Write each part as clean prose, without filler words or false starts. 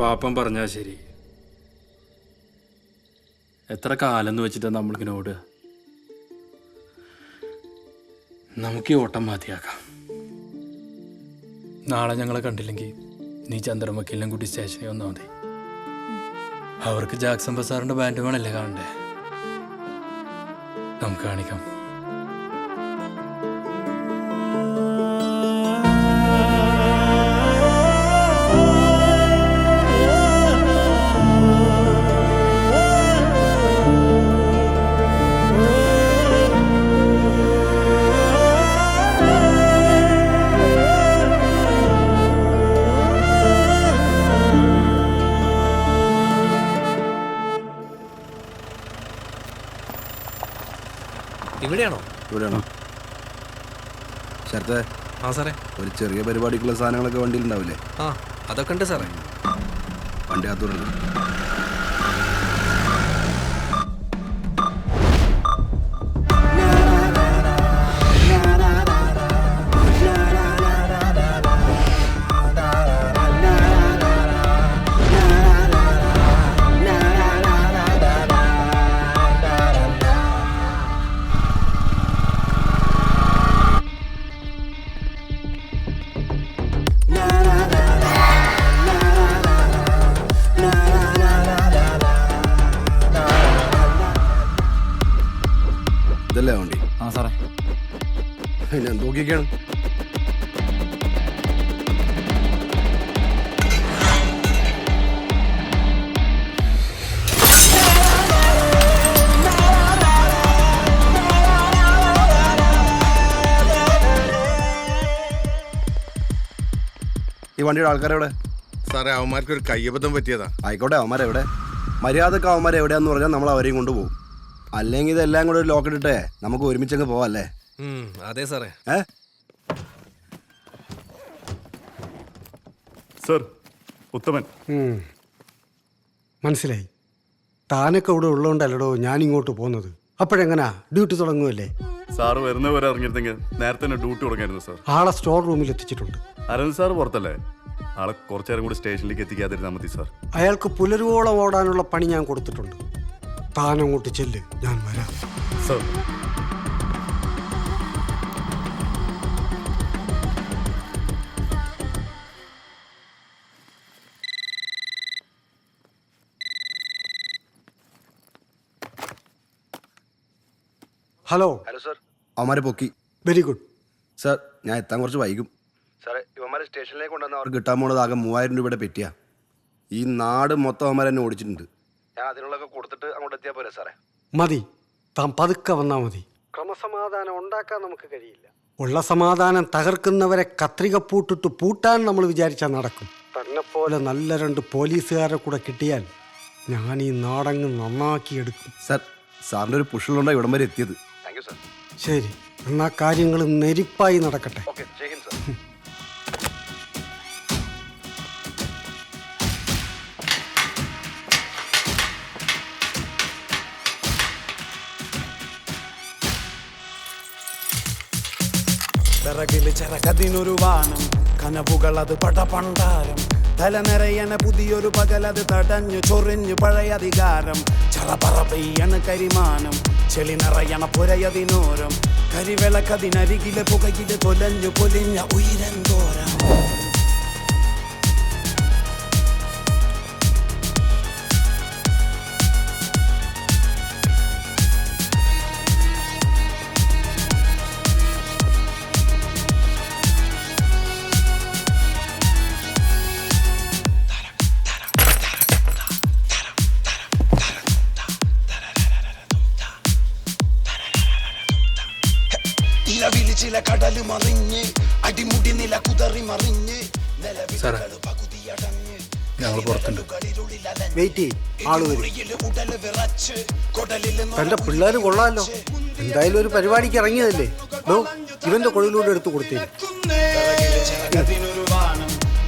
പാപ്പൻ പറഞ്ഞാൽ ശരി. എത്ര കാലം എന്ന് വെച്ചിട്ടാ നമ്മളിങ്ങനെ ഓടുക? നമുക്ക് ഈ ഓട്ടം മതിയാക്കാം. നാളെ ഞങ്ങളെ കണ്ടില്ലെങ്കിൽ നീ ചന്ദ്രൻ വക്കീലിനും കൂടി സ്റ്റേഷനിൽ വന്നാൽ മതി. അവർക്ക് ജാക്സൺ ബസാറിന്റെ ബാൻഡ് വേണല്ലേ കാണണ്ടേ? നമുക്ക് കാണിക്കാം. ഇവിടെയാണോ? ശരത്തെ, ആ സാറേ, ഒരു ചെറിയ പരിപാടിക്കുള്ള സാധനങ്ങളൊക്കെ വണ്ടിയിൽ ഉണ്ടാവില്ലേ? ആ അതൊക്കെ ഉണ്ട് സാറേ. വണ്ടി അകത്തോടുണ്ട്. ഇതല്ലേ വണ്ടി? ആ സാറേ. ഞാൻ നോക്കിയൊക്കെയാണ്. ഈ വണ്ടിയുടെ ആൾക്കാരെവിടെ? സാറേ, അവന്മാർക്ക് ഒരു കയ്യബദ്ധം പറ്റിയതാ. ആയിക്കോട്ടെ, അവന്മാരെവിടെ? മര്യാദക്ക് അവന്മാരെവിടെയാന്ന് പറഞ്ഞാൽ നമ്മൾ അവരെയും കൊണ്ടുപോകും. അല്ലെങ്കിൽ ഇതെല്ലാം കൂടെ ഒരു ലോക്ക് ഇട്ടിട്ടേ നമുക്ക് ഒരുമിച്ചങ്ങ് പോവാല്ലേ? അതെ സാറേ. സർ, ഉത്തമൻ. മനസ്സിലായി. താനൊക്കെ ഇവിടെ ഉള്ളതുകൊണ്ടല്ലടോ ഞാനിങ്ങോട്ട് പോകുന്നത്. അപ്പോഴെങ്ങനാ ഡ്യൂട്ടി തുടങ്ങുമല്ലേ? സാറ് വരുന്നവരെ അറിഞ്ഞിരുന്നെങ്കിൽ നേരത്തെ തന്നെ ഡ്യൂട്ടി തുടങ്ങായിരുന്നു സാർ. ആളെ സ്റ്റോർ റൂമിൽ എത്തിച്ചിട്ടുണ്ട്. അരവിന്ദ് സാർ പുറത്തല്ലേ? ആളെ കുറച്ചേരം കൂടി സ്റ്റേഷനിലേക്ക് എത്തിക്കാതിരുന്നാൽ മതി സാർ. അയാൾക്ക് പുലരുവോളം ഓടാനുള്ള പണി ഞാൻ കൊടുത്തിട്ടുണ്ട്. താനങ്ങോട്ട് ചെല്ല്, ഞാൻ വരാം. സർ. ഹലോ. Hello sir. അവന്മാരെ പൊക്കി. Very good sir. ഞാൻ എത്താൻ കുറച്ച് വൈകും സാറേ. ഇവന്മാരെ സ്റ്റേഷനിലേക്ക് കൊണ്ടുവന്ന അവർക്ക് കിട്ടാൻ പോണത് ആകെ 3000 രൂപയുടെ പെറ്റിയാ. ഈ നാട് മൊത്തം അവന്മാർ എന്നെ ഓടിച്ചിട്ടുണ്ട്. ഞാൻ അതിനുള്ളതൊക്കെ കൊടുത്തിട്ട് അങ്ങോട്ട് എത്തിയാൽ പോരെ സാറേ? മതി, താൻ പതുക്കെ വന്നാൽ മതി. ക്രമസമാധാനം ഉണ്ടാക്കാൻ നമുക്ക് കഴിയില്ല. ഉള്ള സമാധാനം തകർക്കുന്നവരെ കത്രിക പൂട്ടിട്ട് പൂട്ടാൻ നമ്മൾ വിചാരിച്ചാൽ നടക്കും. തന്നെ പോലെ നല്ല 2 പോലീസുകാരെ കൂടെ കിട്ടിയാൽ ഞാൻ ഈ നാടങ്ങ് നന്നാക്കിയെടുക്കും. സാർ, സാറിൻ്റെ ഒരു പുഷുകളുണ്ടായി ഇവിടം വരെ എത്തിയത്. Thank you sir. ശരി, എന്നാ കാര്യങ്ങൾ നെരിപ്പായി നടക്കട്ടെ. ഓക്കെ, ജയ് ഹിന്ദ് സാർ. പിറകില് ചെറകതിനൊരു വാനം, കനവുകളത് പടപണ്ടാരം. തല നിറയണ പുതിയൊരു പകലത് തടഞ്ഞു ചൊറിഞ്ഞു പഴയ അധികാരം. ചറപറ പെയ്യണ കരിമാനം, ചെളി നിറയണ പുരയതിനോരം. കരിവിളക്കതിനരികിലെ പുകയില് തൊലഞ്ഞു പൊലിഞ്ഞ ഉയരന്തോരം. ചില കടല് മറിഞ്ഞ് അടിമുടി നില കുതറി മറിഞ്ഞ് ഞങ്ങൾ പുറത്തുണ്ട്. വെയിറ്റ് ചെയ്യ്, ആള് വരും. തന്റെ പിള്ളേര് കൊള്ളാമല്ലോ. എന്തായാലും ഒരു പരിപാടിക്ക് ഇറങ്ങിയതല്ലേ. ഇവന്റെ കൊഴിലൂടെ എടുത്തു കൊടുത്തേ.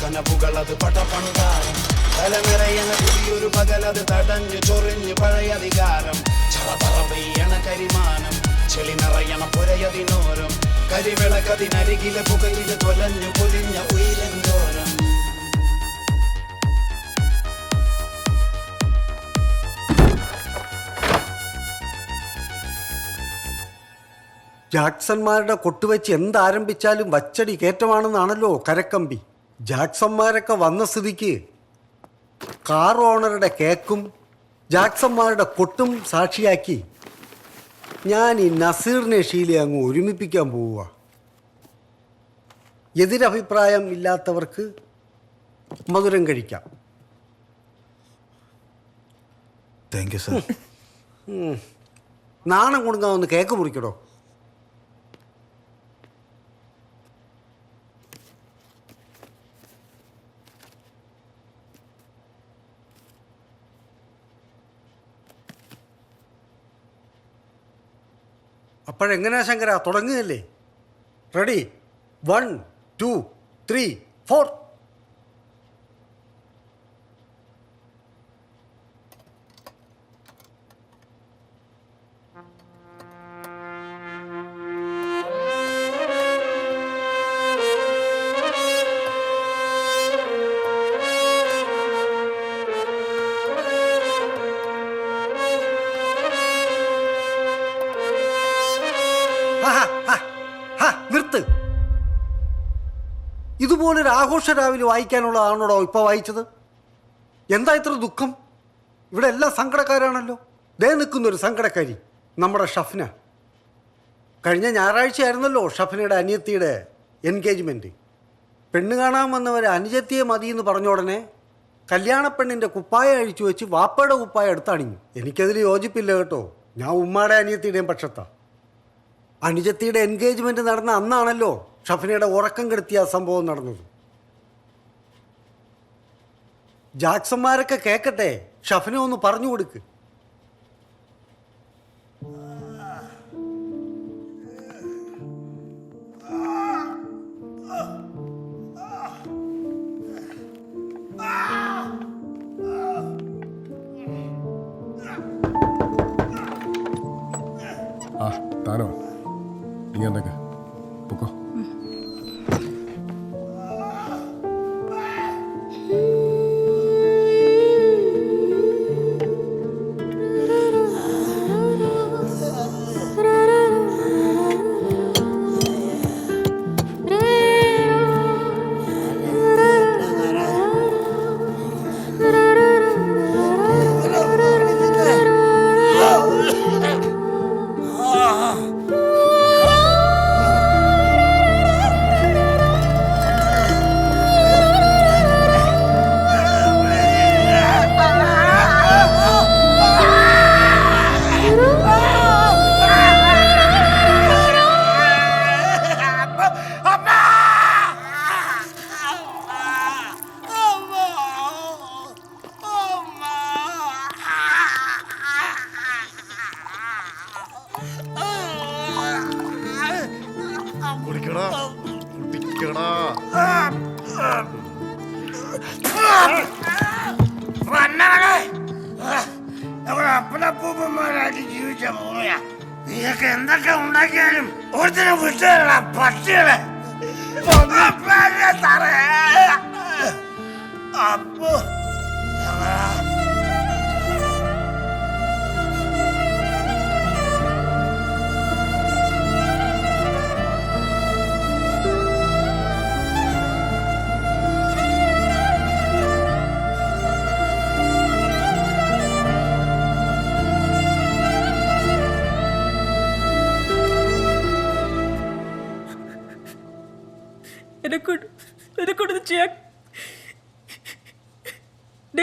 കനവുകളത് പടപണ്ടാരം. തല നിറയണ പുതിയൊരു പകലത് തടഞ്ഞു ചൊറിഞ്ഞു പഴയ അധികാരം. ചറപറ പെയ്യണ കരിമാനം, ചെളി നിറയണ പുരയതിനോരം. കരിവിളക്കതിനരികിലെ പുകയില് തൊലഞ്ഞു പൊലിഞ്ഞ ഉയരന്തോരം. ജാക്സന്മാരുടെ കൊട്ടുവെച്ച് എന്താരംഭിച്ചാലും വച്ചടി കയറ്റമാണെന്നാണല്ലോ കരക്കമ്പി. ജാക്സന്മാരൊക്കെ വന്ന സ്ഥിതിക്ക് കാർ ഓണറുടെ കേക്കും ജാക്സന്മാരുടെ കൊട്ടും സാക്ഷിയാക്കി ഞാൻ ഈ നസീറിനെ ഷീലെ അങ്ങ് ഒരുമിപ്പിക്കാൻ പോവുക. എതിരഭിപ്രായം ഇല്ലാത്തവർക്ക് മധുരം കഴിക്കാം. Thank you sir. നാണം കൊടുക്കാൻ ഒന്ന് കേക്ക് മുറിക്കടോ. അപ്പോഴെങ്ങനെയാ ശങ്കര, തുടങ്ങുകയല്ലേ? റെഡി, 1 2 3 4. നിർത്ത്. ഇതുപോലൊരു ആഘോഷ രാവിലെ വായിക്കാനുള്ളതാണോടോ ഇപ്പൊ വായിച്ചത്? എന്താ ഇത്ര ദുഃഖം? ഇവിടെ എല്ലാം സങ്കടക്കാരാണല്ലോ. ദേ നിൽക്കുന്നൊരു സങ്കടക്കാരി, നമ്മുടെ ഷഫ്ന. കഴിഞ്ഞ ഞായറാഴ്ചയായിരുന്നല്ലോ ഷഫ്നയുടെ അനിയത്തിയുടെ എൻഗേജ്മെൻറ്റ്. പെണ്ണ് കാണാൻ വന്നവരെ അനുജത്തിയെ മതിയെന്ന് പറഞ്ഞ ഉടനെ കല്യാണപ്പെണ്ണിൻ്റെ കുപ്പായ അഴിച്ചു വെച്ച് വാപ്പയുടെ കുപ്പായ എടുത്തണിഞ്ഞു. എനിക്കതിൽ യോജിപ്പില്ല കേട്ടോ. ഞാൻ ഉമ്മാടെ അനിയത്തിയുടെയും പക്ഷത്താണ്. അനുജത്തിയുടെ എൻഗേജ്മെൻറ്റ് നടന്ന അന്നാണല്ലോ ഷഫ്നയുടെ ഉറക്കം കെടുത്തിയ സംഭവം നടന്നത്. ജാക്സന്മാരൊക്കെ കേൾക്കട്ടെ, ഷഫ്ന ഒന്ന് പറഞ്ഞു കൊടുക്ക്. ആ താനോ നീ എന്തൊക്കെ പൊക്കോ. കുടിക്കടാ കുടിക്കടാ. അപ്പനപ്പൂപ്പന്മാരായിട്ട് ജീവിച്ച ഭൂമിയാ. നീയൊക്കെ എന്തൊക്കെ ഉണ്ടാക്കിയാലും ഒരുത്തിനെ വിട്ടുള്ള പട്ടികളെ സാറേ. അപ്പോ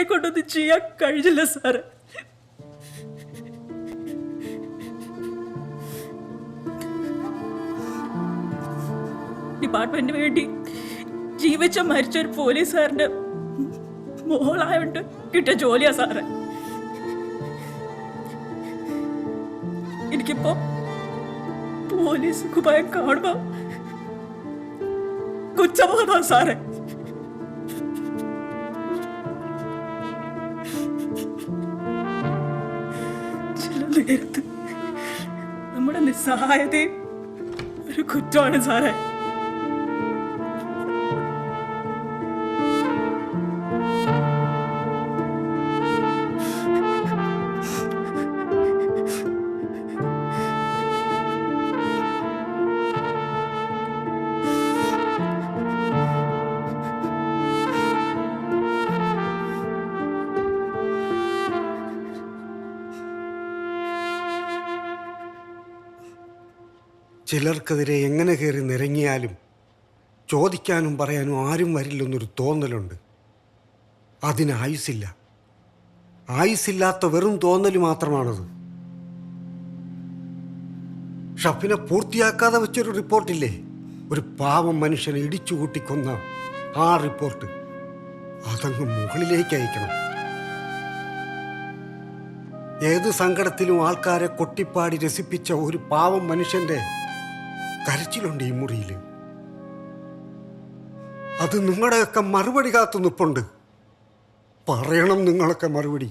കൊണ്ടൊന്നും ചെയ്യാൻ കഴിഞ്ഞില്ല സാറ്. ഡിപ്പാർട്ട്മെന്റിന് വേണ്ടി ജീവിച്ച മരിച്ച ഒരു പോലീസുകാരന്റെ മോളായോണ്ട് കിട്ടിയ ജോലിയാ സാറ്. എനിക്കിപ്പോ പോലീസ് കുപ്പായം കാണുമ്പോ കുറ്റബോധാ സാറേ. ചില നേരത്ത് നമ്മുടെ നിസ്സഹായതയും ഒരു കുറ്റമാണ് സാറേ. ചിലർക്കെതിരെ എങ്ങനെ കയറി നിരങ്ങിയാലും ചോദിക്കാനും പറയാനും ആരും വരില്ലെന്നൊരു തോന്നലുണ്ട്. അതിന് ആയുസില്ല. ആയുസില്ലാത്ത വെറും തോന്നൽ മാത്രമാണത്. ഷഫിനെ പൂർത്തിയാക്കാതെ വെച്ചൊരു റിപ്പോർട്ടില്ലേ, ഒരു പാവം മനുഷ്യനെ ഇടിച്ചു കൂട്ടിക്കൊന്ന ആ റിപ്പോർട്ട്, അതങ്ങ് മുകളിലേക്ക് അയക്കണം. ഏത് സങ്കടത്തിലും ആൾക്കാരെ കൊട്ടിപ്പാടി രസിപ്പിച്ച ഒരു പാവം മനുഷ്യന്റെ കരച്ചിലുണ്ട് ഈ മുറിയിൽ. അത് നിങ്ങളുടെയൊക്കെ മറുപടി കാത്തു നിൽപ്പുണ്ട്. പറയണം നിങ്ങളൊക്കെ മറുപടി.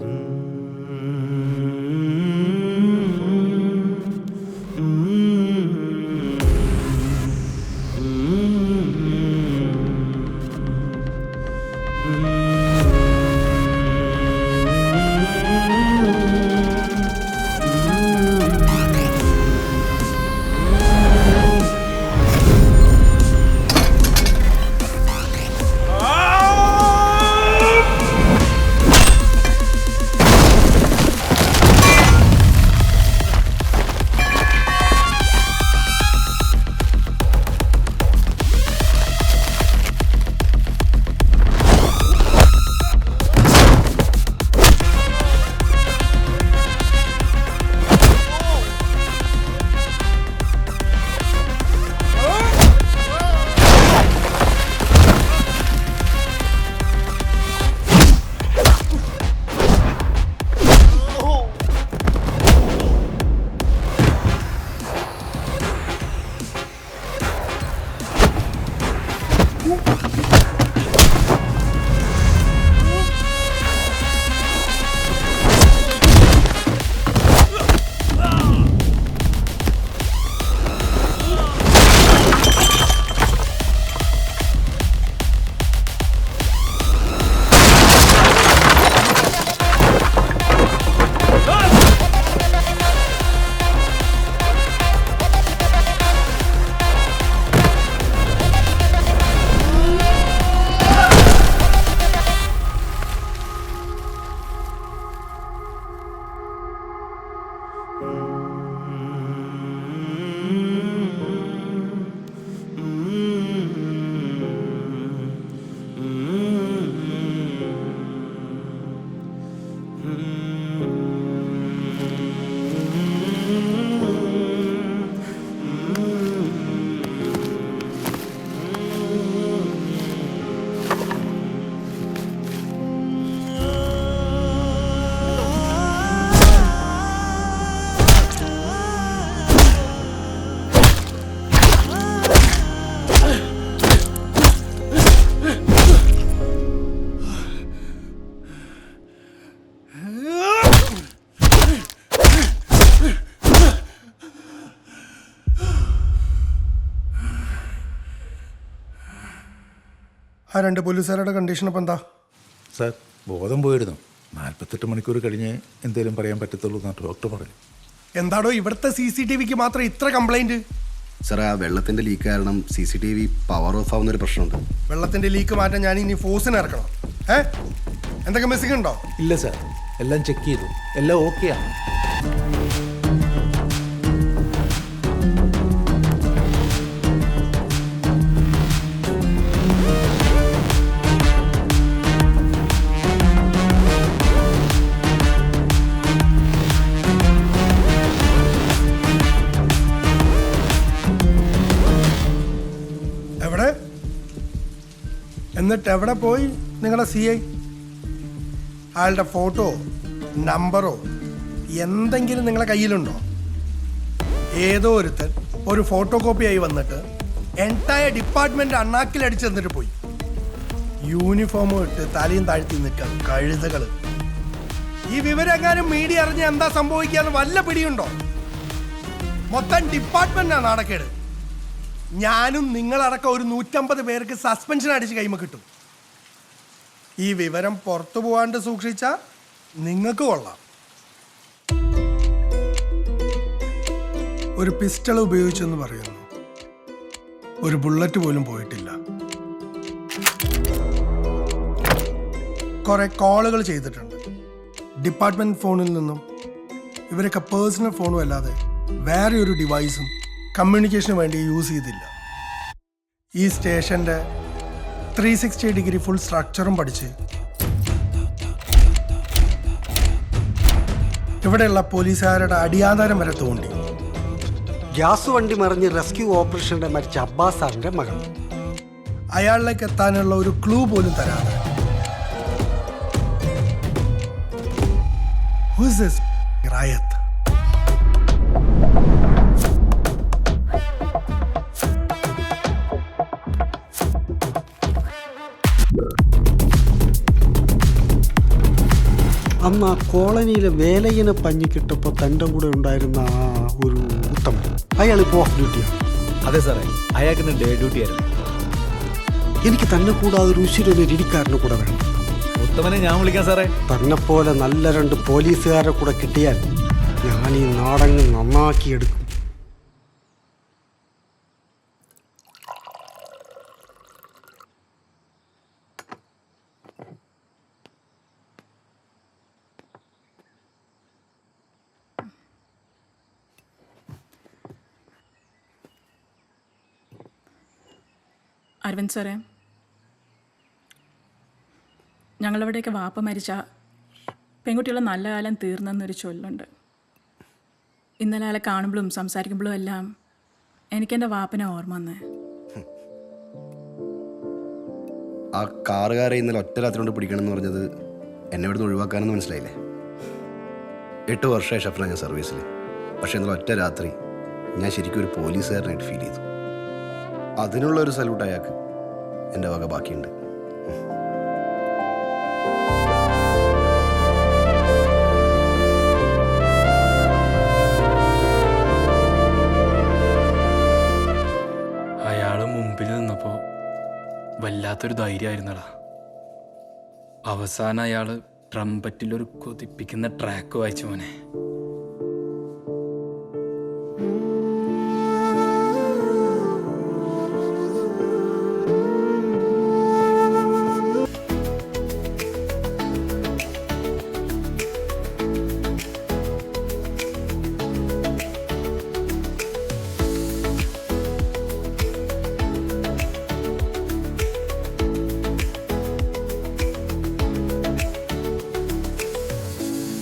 ആ 2 പോലീസുകാരുടെ കണ്ടീഷൻ അപ്പം എന്താ? സാർ ബോധം പോയിരുന്നു. 48 മണിക്കൂർ കഴിഞ്ഞ് എന്തെങ്കിലും പറയാൻ പറ്റത്തുള്ളൂ എന്നാണ് ഡോക്ടർ പറഞ്ഞു. എന്താടോ ഇവിടുത്തെ CCTVക്ക് മാത്രം ഇത്ര കംപ്ലൈന്റ്? സാറേ, ആ വെള്ളത്തിൻ്റെ ലീക്ക് കാരണം CCTV പവർ ഓഫ് ആവുന്നൊരു പ്രശ്നമുണ്ട്. വെള്ളത്തിന്റെ ലീക്ക് മാറ്റാൻ ഞാൻ ഇനി ഫോഴ്സിന് ഇറക്കണം. എന്തൊക്കെ മിസ്സിംഗ് ഉണ്ടോ? ഇല്ല സാർ, എല്ലാം ചെക്ക് ചെയ്തു, എല്ലാം ഓക്കെയാണ്. എന്നിട്ട് എവിടെ പോയി നിങ്ങളുടെ CI? അയാളുടെ ഫോട്ടോ നമ്പറോ എന്തെങ്കിലും നിങ്ങളുടെ കയ്യിലുണ്ടോ? ഏതോ ഒരുത്തൻ ഒരു ഫോട്ടോ കോപ്പിയായി വന്നിട്ട് എൻറ്റയർ ഡിപ്പാർട്ട്മെന്റ് അണ്ണാക്കിലടിച്ച് തന്നിട്ട് പോയി. യൂണിഫോമും ഇട്ട് തലയും താഴ്ത്തി നിൽക്കാൻ കഴുതകൾ. ഈ വിവരം എങ്ങാനും മീഡിയ അറിഞ്ഞ് എന്താ സംഭവിക്കാന്ന് വല്ല പിടിയുണ്ടോ? മൊത്തം ഡിപ്പാർട്ട്മെന്റാണ് നാണക്കേട്. ഞാനും നിങ്ങളടക്കം ഒരു 150 പേർക്ക് സസ്പെൻഷൻ അടിച്ച് കൈമ കിട്ടും. ഈ വിവരം പുറത്തു പോവാണ്ട് സൂക്ഷിച്ചാൽ നിങ്ങൾക്ക് കൊള്ളാം. ഒരു പിസ്റ്റൾ ഉപയോഗിച്ചെന്ന് പറയുന്നു. ഒരു ബുള്ളറ്റ് പോലും പോയിട്ടില്ല. കുറെ കോളുകൾ ചെയ്തിട്ടുണ്ട് ഡിപ്പാർട്ട്മെന്റ് ഫോണിൽ നിന്നും. ഇവരൊക്കെ പേഴ്സണൽ ഫോണും അല്ലാതെ വേറെ ഒരു ഡിവൈസും കമ്മ്യൂണിക്കേഷന് വേണ്ടി യൂസ് ചെയ്തില്ല. ഈ സ്റ്റേഷൻ്റെ 360 ഡിഗ്രി ഫുൾ സ്ട്രക്ചറും പഠിച്ച് ഇവിടെയുള്ള പോലീസുകാരുടെ അടിയാധാരം വരെ തോണ്ടി. ഗ്യാസ് വണ്ടി മറിഞ്ഞ് റെസ്ക്യൂ ഓപ്പറേഷനിടെ മരിച്ച അബ്ബാസ് സാറിൻ്റെ മകൾ. അയാളിലേക്ക് എത്താനുള്ള ഒരു ക്ലൂ പോലും തരാതെ Who is this റായത്ത്? അന്ന് ആ കോളനിയിലെ വേലയിനെ പഞ്ഞിക്കിട്ടപ്പോൾ തൻ്റെ കൂടെ ഉണ്ടായിരുന്ന ആ ഒരു ഉത്തമൻ, അയാളിപ്പോൾ ഓഫ് ഡ്യൂട്ടിയാണ്. അതെ സാറേ, അയാൾക്ക് ഡേ ഡ്യൂട്ടി ആയിരുന്നു. എനിക്ക് തന്നെ കൂടാതെ ഒരു ഉശിരൊരു ഇരിക്കാരനെ കൂടെ വേണം. ഉത്തമനെ ഞാൻ വിളിക്കാം സാറേ. തന്നെപ്പോലെ നല്ല 2 പോലീസുകാരെ കൂടെ കിട്ടിയാൽ ഞാൻ ഈ നാടങ്ങ് നന്നാക്കിയെടുക്കും. അരവിന്ദ് സാറേ, ഞങ്ങളവിടെയൊക്കെ വാപ്പ മരിച്ച പെൺകുട്ടികളുടെ നല്ല കാലം തീർന്നെന്നൊരു ചൊല്ലുണ്ട്. ഇന്നലെ ആളെ കാണുമ്പോഴും സംസാരിക്കുമ്പോഴും എല്ലാം എനിക്കെൻ്റെ വാപ്പനെ ഓർമ്മ വന്നേ. ആ കാറുകാരെ ഇന്നലെ ഒറ്റ രാത്രി കൊണ്ട് പിടിക്കണം എന്ന് പറഞ്ഞത് എന്നെ ഇവിടുന്ന് ഒഴിവാക്കാനെന്ന് മനസ്സിലായില്ലേ? 8 വർഷമായി ഷഫ്ന ഞാൻ സർവീസിൽ. പക്ഷേ ഇന്നലെ ഒറ്റ രാത്രി ഞാൻ ശരിക്കും ഒരു പോലീസുകാരനായിട്ട് ഫീൽ ചെയ്തു. അതിനുള്ള ഒരു സല്യൂട്ട് അയാൾക്ക് എൻ്റെ വക ബാക്കിയുണ്ട്. അയാൾ മുമ്പിൽ നിന്നപ്പോൾ വല്ലാത്തൊരു ധൈര്യമായിരുന്നടാ. അവസാനം അയാൾ ട്രംപറ്റിലൊരു കൊതിപ്പിക്കുന്ന ട്രാക്ക് വായിച്ചു മോനെ.